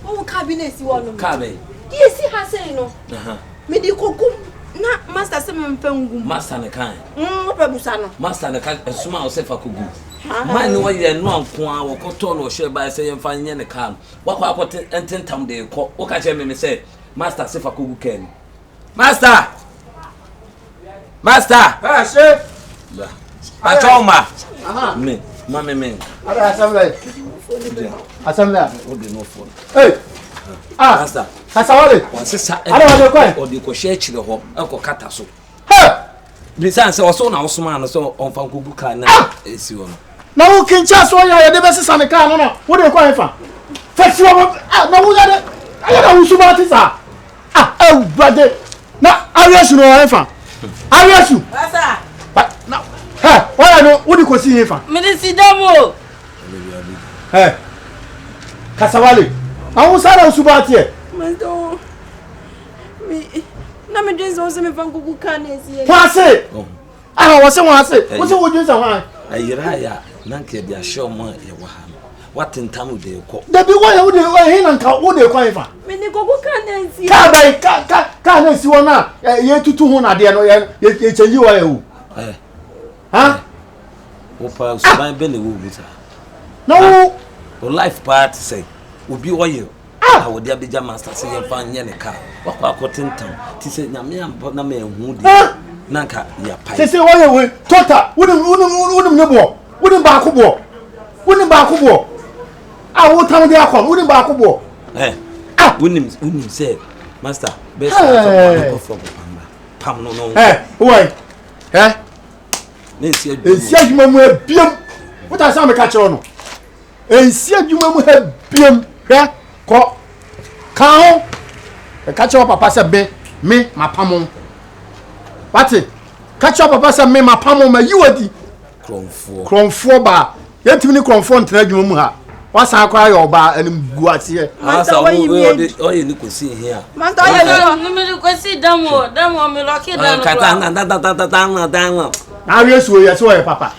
Oh, cabinet, you want to cabinet. Yes, he has said no. Medical na master semen pengu. Master ne kan. Opebusano. Master ne kan esuma osefa kugu. Man no ye no anko a wo koto no hye ba se yemfa nye ne kan. Wakwa akote ententam de ko. Wo ka che me say master sefa kugu ken. Master. Master. Chef. Ba. Achoma. Me. Mama men. Ara assembly. Assembly. O de no phone. Hey. Master. Kasawale. Wasisa. Ara wa de kwa. O de ko hye chire ho. Enko kata so. Hey. Bisan se oso na osoma no so onfa kugu kan na esi wo no. Na wo kincha so ya de be sisa ne kan no no. Wo de kwa fa. Fetsi wo na wo ya de. Aye na wo suma ti sa. Brother. Na Ariasu no wa fa. Ariasu. Master. Na. Hey, why no wo di ko si fa? Me de sidamo. Hey. Kasawale. Awu sara usuba ti e. Mando. Na me dwen so me fan kuku kan esi. Wase. Wo se wase. Wo se wo dwen sa wa. Ayira ya nanke bia show mo ye wa ha. Watentam de ko. Da bi wo ye wo de he na nka wo de kwa fa. Me ni kuku kan esi. Ka bai ka na si wo na ye tutu ho na de no ye change wo ye wu. Ha? Wo pa so ban be ne wo buta. No. O life part say obi oye. Wo dia beja master say ye fa nye ne ka. Wakwa akotentam ti say nyame ampa na me hu de. Nanka ya pai. Say wo ye we total woni ne bo. Woni ba ko bo. Woni ba ko bo. Wo tam de akọ woni ba ko bo. Woni say master best go for pam no. Why? Ensi adwuma mu abiem. What are some catch on? Ensi adwuma mu abiem. Ko. Kan. Catch up papa say me mapam. What? Catch up papa say me mapam ma yiwadi. Kronfo ba. Yetimi ni kronfo ntena adwuma mu ha. Wasa akwa ya oba anim guate ye. Master oye ni kosi here. Master oye me kosi damo me loki damo. Kata na. Ariasu we so ye papa.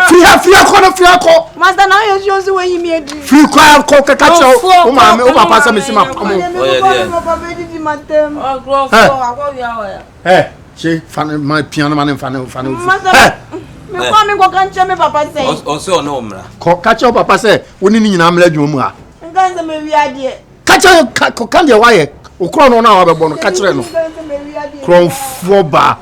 Fia ko. Master na yo so we yimi edi. Free ko kakacho. O ma me o papa say me si mapam. Oye dia. Papa be di matem. Oh grofo akwa wi awo. She fan my piano man fan. Master. Me kwa me go kanche me papa say. O se ona omra. Ko kacho papa say woni ni nyina amla dwom ha. Ngan se me wi ade. Kacho ko kan de waye. Okro no na wa be bo no kachre no. Kronfo ba.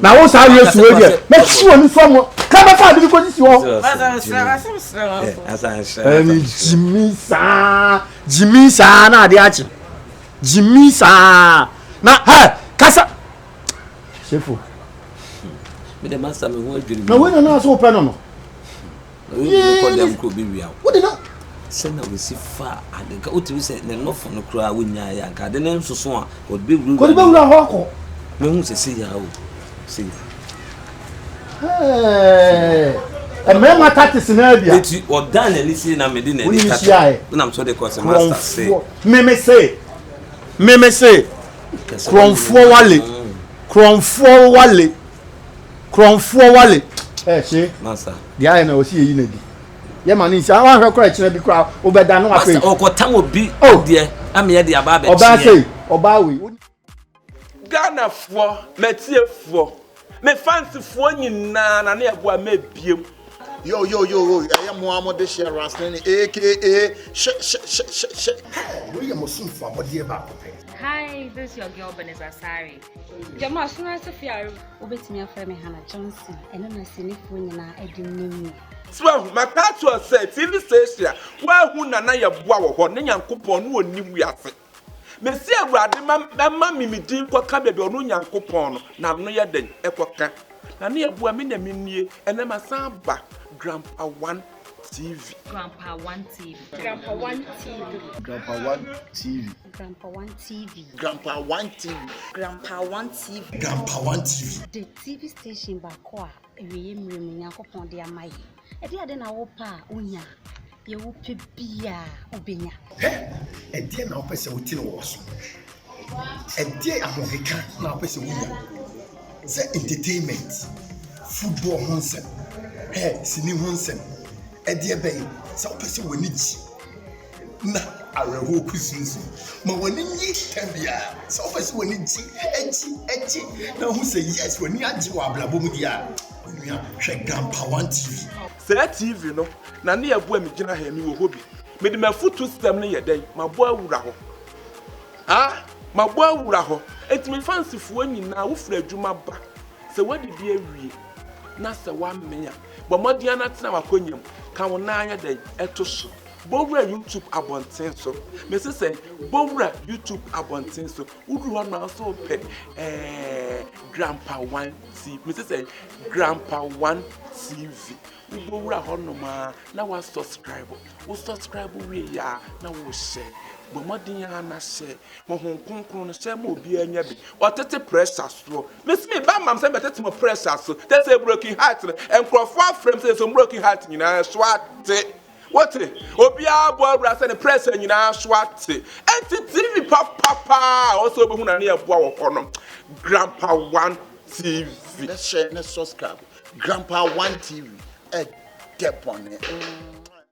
Na wo sa Yesu we dia. Me chi woni fam. Ka ba fa bi ko si wo. Jimmy sa na ade achi. Jimmy sa na kasa. Shefu. Me de master me ho adwiri. Na we na so pe no. We ko dem ko bi wi awo. What did no? Sena we si fa adenka otimi se ne nofo no kura wonya ya nka de ne nsoso a odbe wuru ko de be wura ho ko me hu se ya o se me ma tatis na bia eti odan na ni si na me de na ni tata na so de ko se master say me say kronfo wale she master dia na o si yi na di ye mani nsi an hwe kora kire bi kora obeda no ape okotan obi de ame ye de aba be oba we Ghana fo metiefuo me fancy fo nyina na na ebo amebiem Yo, I am Muhammad Share Rastlin, aka William Sunfa, what dear back. Hi, this is your girl Beneza Sari. Jama Suna Sophia, Obet me a friend Hannah Johnson, and then I see if we are a name. So, my catcher said, TV station, where who Nana ya boa or Nyan coupon who knew we are. Monsieur Raddy, mammy, me deem for Cabby or no young coupon, now no ya den, epoca. Nania Buamina Mini, and then my son back, Grandpa One TV. Grandpa One TV. Grandpa One TV. Grandpa One TV. Grandpa One TV. Grandpa One TV. Grandpa One TV. Grandpa One TV. The TV station Bakoa, a ream room, Yakopon de Amai. A dear than our pa, Unya. You will be Obinya. A dear now person with was. A dear American now person the entertainment, football Honsen, Sini Honsen, a dear bay, some person will need. Na, I will walk with you. When you can be a some person will need edgy. Now who say yes when you are Blabumudia? We are Grandpa One TV. Say TV, no, Nania Buamijina Hemi will hobby. Made my foot to stem near day, my boy Uraho. Ah, my boy Uraho. It's me fancy for when you now Fred Juma back. So what did you read? Nasa 1 million. But Modiana Tamaquinium, Kawanaya day, etos. Bowra YouTube abontin so. Mrs. say, Bowra YouTube abontin so. Would run also pay Grandpa One TV. Mrs. say, Grandpa One TV. We Bowra Honoma, now was subscribe. We subscribe we ya, now we share. But Modiana say, Mohon Concron, Samuel be a nabby. What a pressure so. Miss me, Bam, say, but it's more pressure so. That's a broken heart and for 5 frames, there's some broken heart in a swat. What? Obia boy brass and the press and you know swat. And TV papa also be near bow of Grandpa One TV. Let's share, let's subscribe. Grandpa One TV. A dep on it.